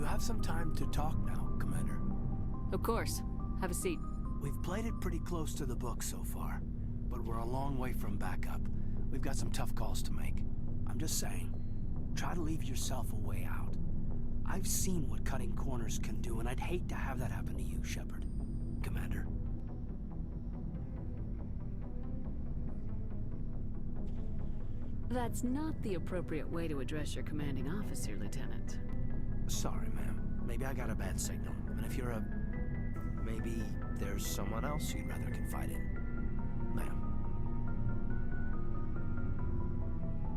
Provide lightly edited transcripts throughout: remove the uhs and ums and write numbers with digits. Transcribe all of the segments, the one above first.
you have some time to talk now, Commander? Of course. Have a seat. We've played it pretty close to the book so far, but we're a long way from backup. We've got some tough calls to make. I'm just saying, try to leave yourself a way out. I've seen what cutting corners can do, and I'd hate to have that happen to you, Shepard. Commander. That's not the appropriate way to address your commanding officer, Lieutenant. Sorry, ma'am. Maybe I got a bad signal. And if you're a... maybe there's someone else you'd rather confide in. Ma'am.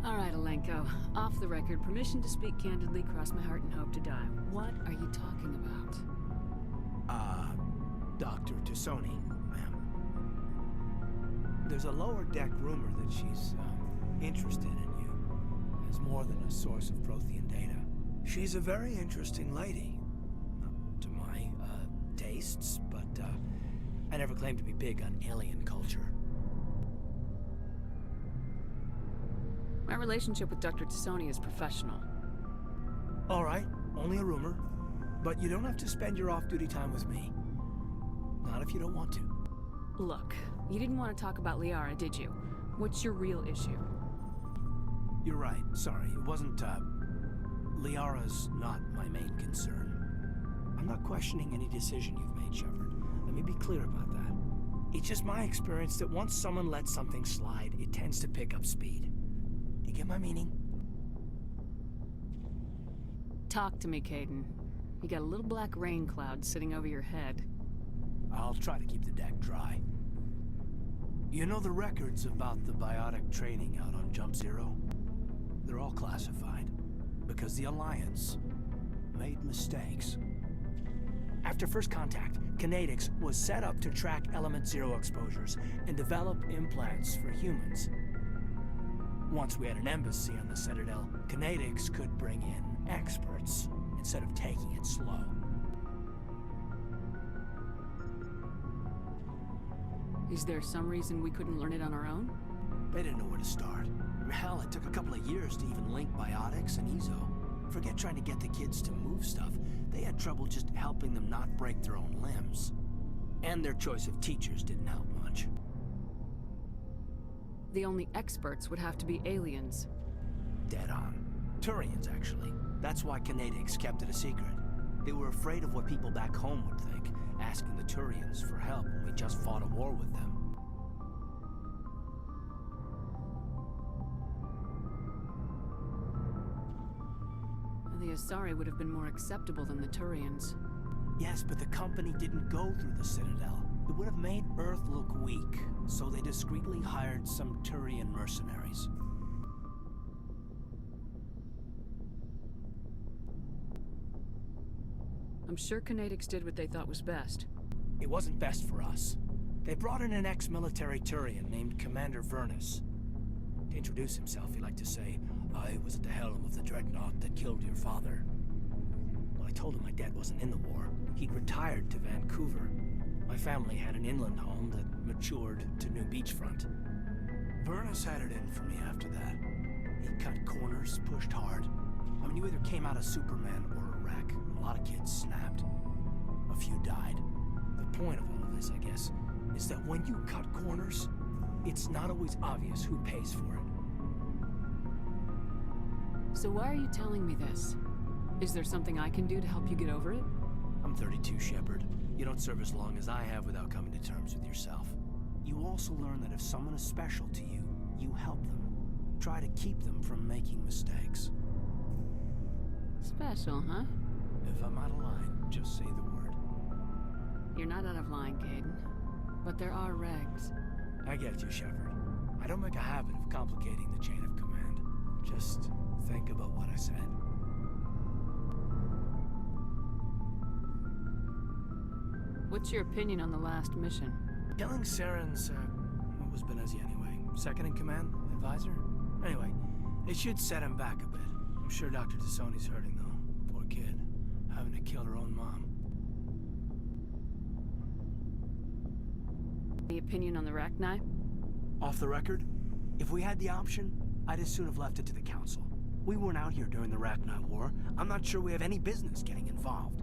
All right, Alenko. Off the record, permission to speak candidly, cross my heart and hope to die. What are you talking about? Dr. Tassoni, ma'am. There's a lower deck rumor that she's, interested in you as more than a source of Prothean data. She's a very interesting lady. To my, tastes, but, I never claimed to be big on alien culture. My relationship with Dr. Tassoni is professional. All right, only a rumor. But you don't have to spend your off-duty time with me. Not if you don't want to. Look, you didn't want to talk about Liara, did you? What's your real issue? You're right. Sorry. It wasn't, Liara's not my main concern. I'm not questioning any decision you've made, Shepard. Let me be clear about that. It's just my experience that once someone lets something slide, it tends to pick up speed. You get my meaning? Talk to me, Kaidan. You got a little black rain cloud sitting over your head. I'll try to keep the deck dry. You know the records about the biotic training out on Jump Zero? They're all classified, because the Alliance made mistakes. After first contact, Kinetics was set up to track Element Zero exposures and develop implants for humans. Once we had an embassy on the Citadel, Kinetics could bring in experts instead of taking it slow. Is there some reason we couldn't learn it on our own? They didn't know where to start. Hell, it took a couple of years to even link biotics and Ezo. Forget trying to get the kids to move stuff. They had trouble just helping them not break their own limbs. And their choice of teachers didn't help much. The only experts would have to be aliens. Dead on. Turians, actually. That's why Kinetics kept it a secret. They were afraid of what people back home would think, asking the Turians for help when we just fought a war with them. The Asari would have been more acceptable than the Turians. Yes, but the company didn't go through the Citadel. It would have made Earth look weak, so they discreetly hired some Turian mercenaries. I'm sure Kinetics did what they thought was best. It wasn't best for us. They brought in an ex-military Turian named Commander Vernus. To introduce himself, he liked to say, "I was at the helm of the dreadnought that killed your father." When I told him my dad wasn't in the war, he'd retired to Vancouver. My family had an inland home that matured to New Beachfront. Vernus had it in for me after that. He cut corners, pushed hard. I mean, you either came out a Superman or a wreck. A lot of kids snapped. A few died. The point of all of this, I guess, is that when you cut corners, it's not always obvious who pays for it. So why are you telling me this? Is there something I can do to help you get over it? I'm 32, Shepard. You don't serve as long as I have without coming to terms with yourself. You also learn that if someone is special to you, you help them. Try to keep them from making mistakes. Special, huh? If I'm out of line, just say the word. You're not out of line, Kaidan. But there are regs. I get you, Shepard. I don't make a habit of complicating the chain of command. Just think about what I said. What's your opinion on the last mission? Killing Saren's, what was Benezi anyway? Second in command? Advisor? Anyway, it should set him back a bit. I'm sure Dr. Tassoni's hurting, though. Poor kid. Having to kill her own mom. Any opinion on the Rachni? Off the record, if we had the option, I'd as soon have left it to the Council. We weren't out here during the Rachni War. I'm not sure we have any business getting involved.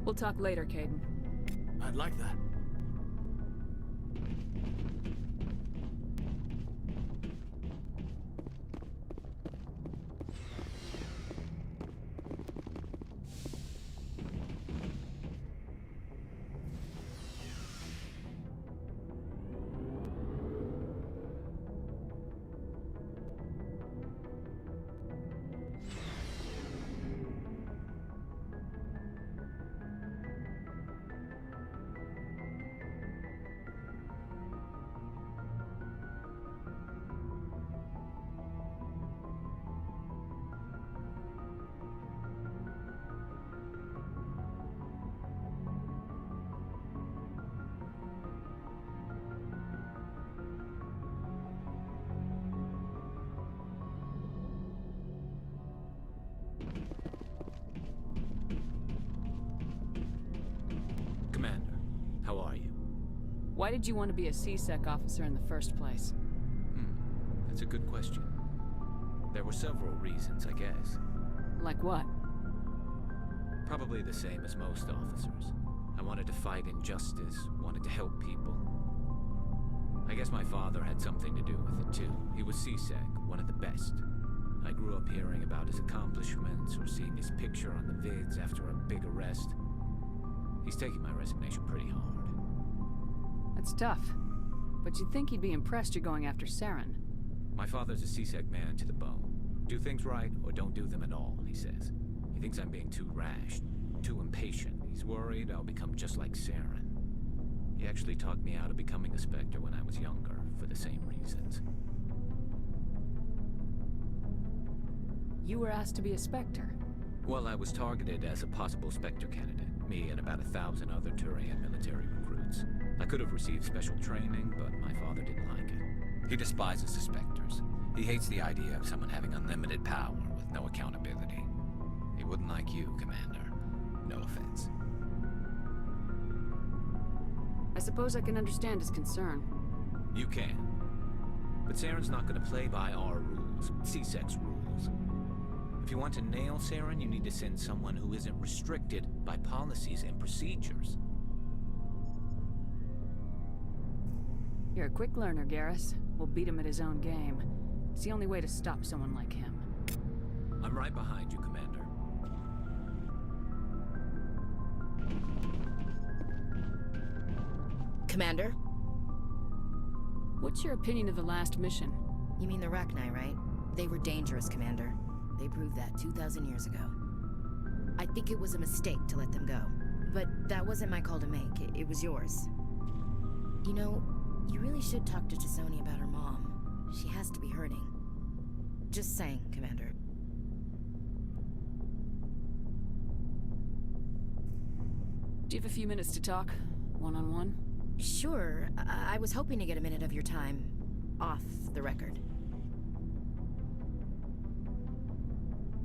We'll talk later, Kaidan. I'd like that. Commander, how are you? Why did you want to be a C-Sec officer in the first place? That's a good question. There were several reasons, I guess. Like what? Probably the same as most officers. I wanted to fight injustice, wanted to help people. I guess my father had something to do with it too. He was C-Sec, one of the best. I grew up hearing about his accomplishments or seeing his picture on the vids after a big arrest. He's taking my resignation pretty hard. That's tough. But you'd think he'd be impressed you're going after Saren. My father's a C-Sec man to the bone. Do things right or don't do them at all, he says. He thinks I'm being too rash, too impatient. He's worried I'll become just like Saren. He actually talked me out of becoming a Spectre when I was younger, for the same reasons. You were asked to be a Spectre. Well, I was targeted as a possible Spectre candidate. Me and about 1,000 other Turian military recruits. I could have received special training, but my father didn't like it. He despises the Spectres. He hates the idea of someone having unlimited power with no accountability. He wouldn't like you, Commander. No offense. I suppose I can understand his concern. You can. But Saren's not going to play by our rules, C-Sec's rules. If you want to nail Saren, you need to send someone who isn't restricted by policies and procedures. You're a quick learner, Garrus. We'll beat him at his own game. It's the only way to stop someone like him. I'm right behind you, Commander. Commander? What's your opinion of the last mission? You mean the Rachni, right? They were dangerous, Commander. They proved that 2,000 years ago. I think it was a mistake to let them go. But that wasn't my call to make. It was yours. You know, you really should talk to T'Soni about her mom. She has to be hurting. Just saying, Commander. Do you have a few minutes to talk? One-on-one? Sure. I was hoping to get a minute of your time off the record.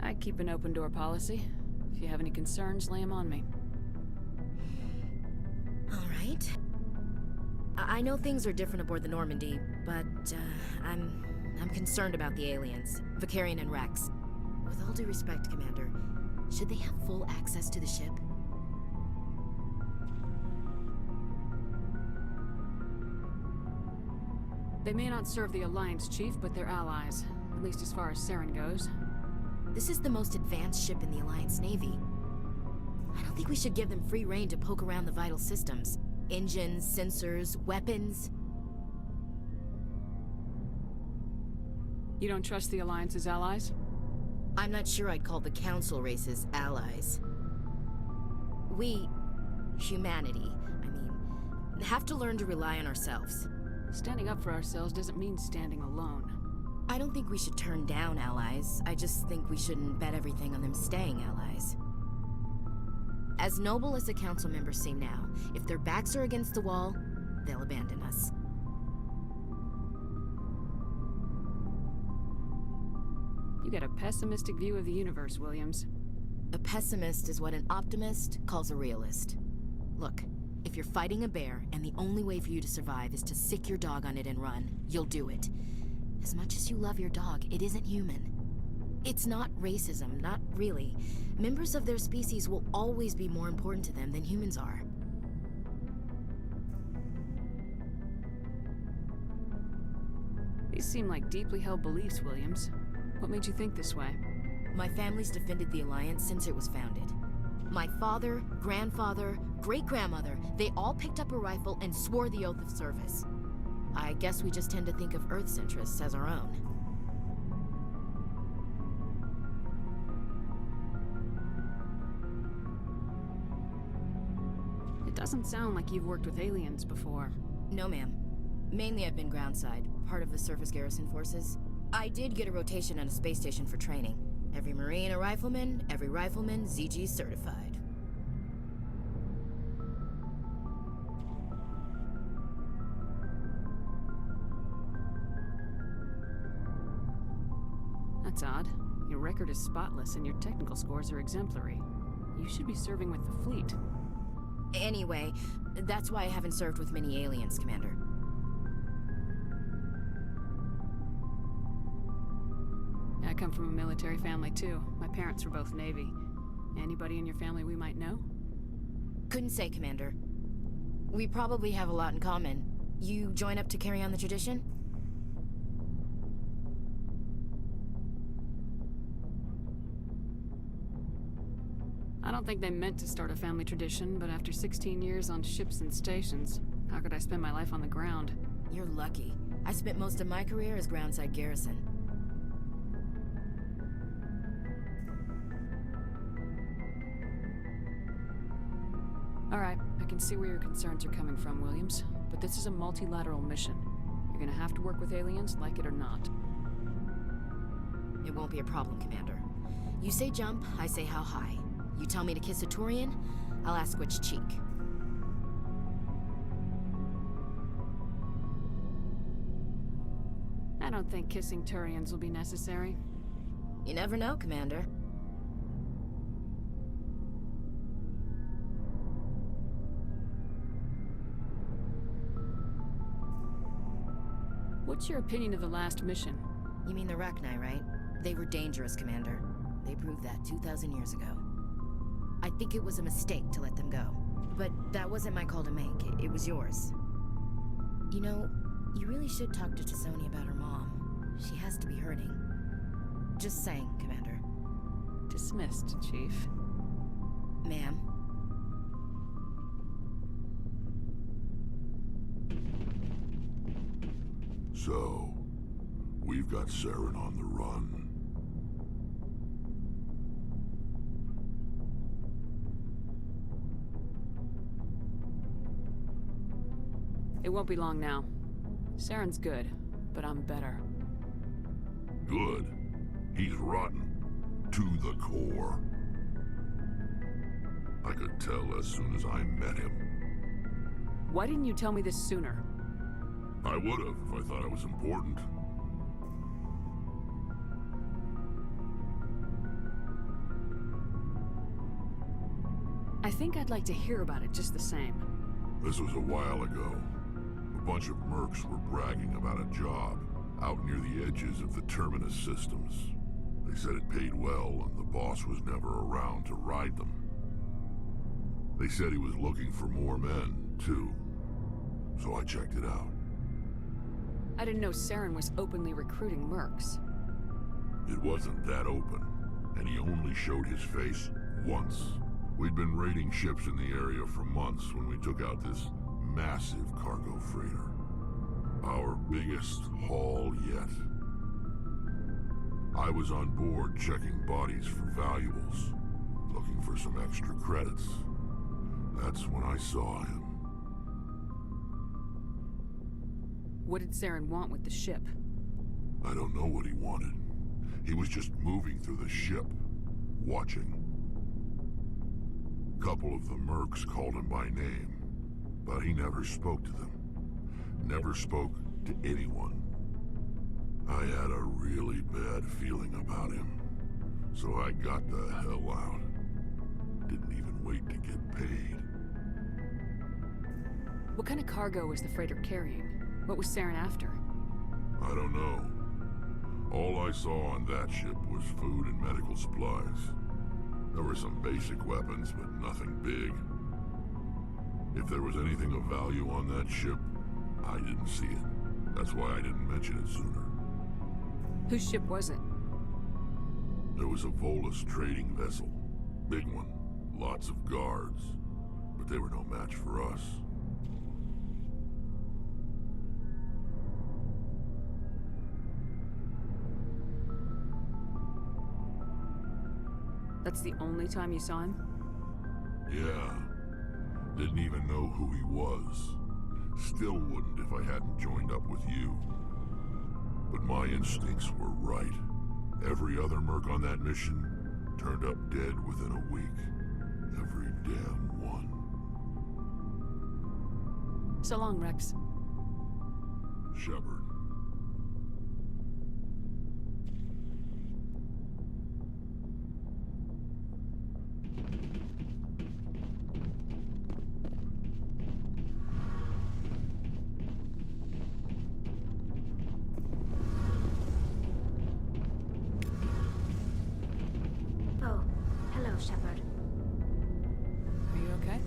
I keep an open door policy. If you have any concerns, lay them on me. All right. I know things are different aboard the Normandy, but I'm concerned about the aliens, Vicarian and Rex. With all due respect, Commander, should they have full access to the ship? They may not serve the Alliance, Chief, but they're allies. At least as far as Saren goes. This is the most advanced ship in the Alliance Navy. I don't think we should give them free rein to poke around the vital systems. Engines, sensors, weapons. You don't trust the Alliance's allies? I'm not sure I'd call the Council races allies. We, humanity, have to learn to rely on ourselves. Standing up for ourselves doesn't mean standing alone. I don't think we should turn down allies. I just think we shouldn't bet everything on them staying allies. As noble as the council members seem now, if their backs are against the wall, they'll abandon us. You got a pessimistic view of the universe, Williams. A pessimist is what an optimist calls a realist. Look, if you're fighting a bear and the only way for you to survive is to sick your dog on it and run, you'll do it. As much as you love your dog, it isn't human. It's not racism, not really. Members of their species will always be more important to them than humans are. These seem like deeply held beliefs, Williams. What made you think this way? My family's defended the Alliance since it was founded. My father, grandfather, great-grandmother, they all picked up a rifle and swore the oath of service. I guess we just tend to think of Earth's interests as our own. It doesn't sound like you've worked with aliens before. No, ma'am. Mainly I've been groundside, part of the surface garrison forces. I did get a rotation on a space station for training. Every Marine a rifleman, every rifleman ZG certified. That's odd. Your record is spotless and your technical scores are exemplary. You should be serving with the fleet. Anyway, that's why I haven't served with many aliens, Commander. I come from a military family too. My parents were both Navy. Anybody in your family we might know? Couldn't say, Commander. We probably have a lot in common. You join up to carry on the tradition? I don't think they meant to start a family tradition, but after 16 years on ships and stations, how could I spend my life on the ground? You're lucky. I spent most of my career as groundside garrison. Alright, I can see where your concerns are coming from, Williams. But this is a multilateral mission. You're gonna have to work with aliens, like it or not. It won't be a problem, Commander. You say jump, I say how high. You tell me to kiss a Turian, I'll ask which cheek. I don't think kissing Turians will be necessary. You never know, Commander. What's your opinion of the last mission? You mean the Rachni, right? They were dangerous, Commander. They proved that 2,000 years ago. I think it was a mistake to let them go. But that wasn't my call to make. It was yours. You know, you really should talk to T'Soni about her mom. She has to be hurting. Just saying, Commander. Dismissed, Chief. Ma'am. So, we've got Saren on the run. It won't be long now. Saren's good, but I'm better. Good. He's rotten. To the core. I could tell as soon as I met him. Why didn't you tell me this sooner? I would have if I thought it was important. I think I'd like to hear about it just the same. This was a while ago. A bunch of mercs were bragging about a job out near the edges of the Terminus systems. They said it paid well and the boss was never around to ride them. They said he was looking for more men, too. So I checked it out. I didn't know Saren was openly recruiting mercs. It wasn't that open, and he only showed his face once. We'd been raiding ships in the area for months when we took out this massive cargo freighter. Our biggest haul yet. I was on board checking bodies for valuables, looking for some extra credits. That's when I saw him. What did Saren want with the ship? I don't know what he wanted. He was just moving through the ship, watching. Couple of the mercs called him by name, but he never spoke to them. Never spoke to anyone. I had a really bad feeling about him, so I got the hell out. Didn't even wait to get paid. What kind of cargo was the freighter carrying? What was Saren after? I don't know. All I saw on that ship was food and medical supplies. There were some basic weapons, but nothing big. If there was anything of value on that ship, I didn't see it. That's why I didn't mention it sooner. Whose ship was it? There was a Volus trading vessel. Big one. Lots of guards. But they were no match for us. That's the only time you saw him? Yeah. Didn't even know who he was. Still wouldn't if I hadn't joined up with you. But my instincts were right. Every other merc on that mission turned up dead within a week. Every damn one. So long, Rex. Shepard. Oh, hello, Shepard. Are you okay?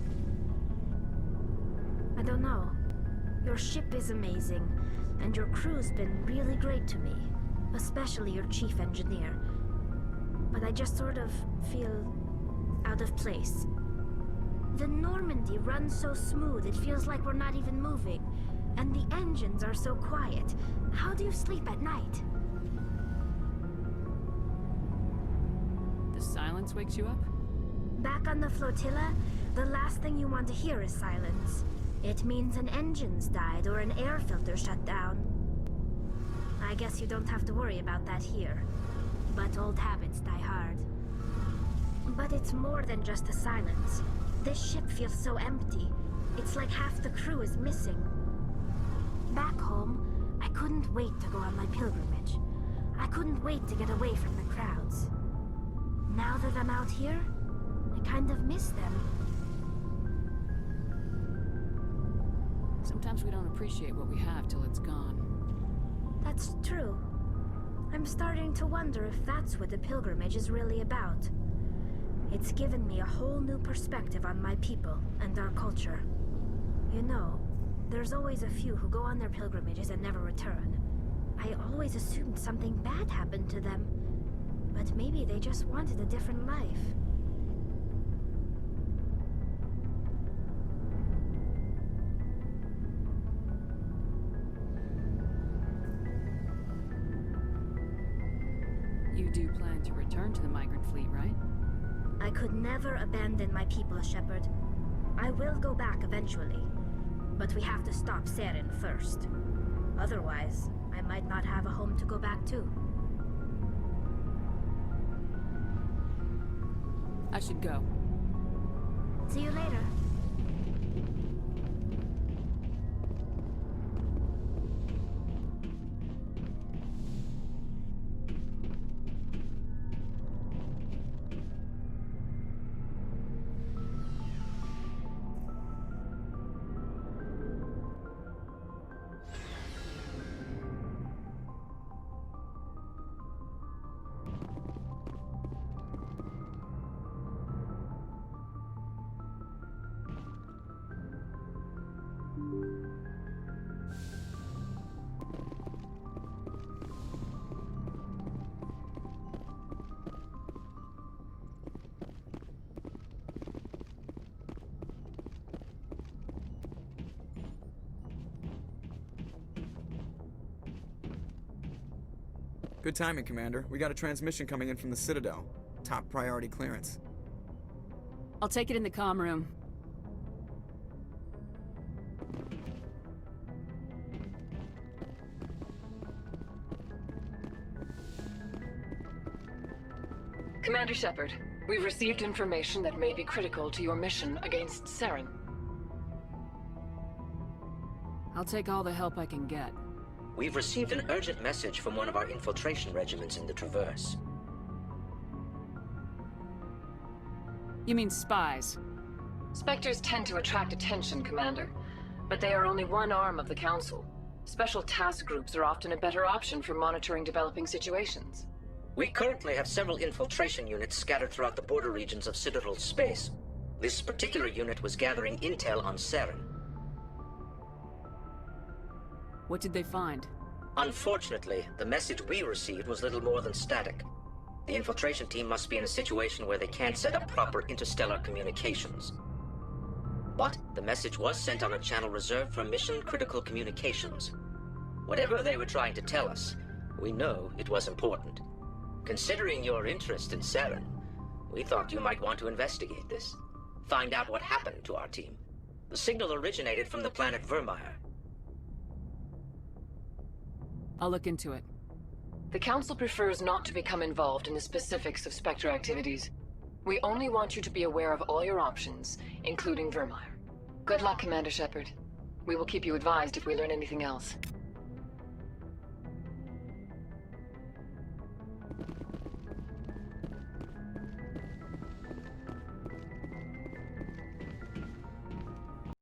I don't know. Your ship is amazing, and your crew's been really great to me. Especially your chief engineer. But I just sort of feel out of place. The Normandy runs so smooth it feels like we're not even moving. And the engines are so quiet. How do you sleep at night? The silence wakes you up? Back on the flotilla, the last thing you want to hear is silence. It means an engine's died or an air filter shut down. I guess you don't have to worry about that here. But old habits die hard. But it's more than just the silence. This ship feels so empty. It's like half the crew is missing. Back home, I couldn't wait to go on my pilgrimage. I couldn't wait to get away from the crowds. Now that I'm out here, I kind of miss them. Sometimes we don't appreciate what we have till it's gone. That's true. I'm starting to wonder if that's what the pilgrimage is really about. It's given me a whole new perspective on my people and our culture. You know, there's always a few who go on their pilgrimages and never return. I always assumed something bad happened to them. But maybe they just wanted a different life. You do plan to return to the migrant fleet, right? I could never abandon my people, Shepard. I will go back eventually. But we have to stop Saren first. Otherwise, I might not have a home to go back to. I should go. See you later. Good timing, Commander. We got a transmission coming in from the Citadel. Top priority clearance. I'll take it in the comm room. Commander Shepard, we've received information that may be critical to your mission against Saren. I'll take all the help I can get. We've received an urgent message from one of our infiltration regiments in the Traverse. You mean spies? Spectres tend to attract attention, Commander, but they are only one arm of the Council. Special task groups are often a better option for monitoring developing situations. We currently have several infiltration units scattered throughout the border regions of Citadel space. This particular unit was gathering intel on Saren. What did they find? Unfortunately, the message we received was little more than static. The infiltration team must be in a situation where they can't set up proper interstellar communications. But the message was sent on a channel reserved for mission-critical communications. Whatever they were trying to tell us, we know it was important. Considering your interest in Saren, we thought you might want to investigate this. Find out what happened to our team. The signal originated from the planet Vermeer. I'll look into it. The Council prefers not to become involved in the specifics of Spectre activities. We only want you to be aware of all your options, including Vermeer. Good luck, Commander Shepard. We will keep you advised if we learn anything else.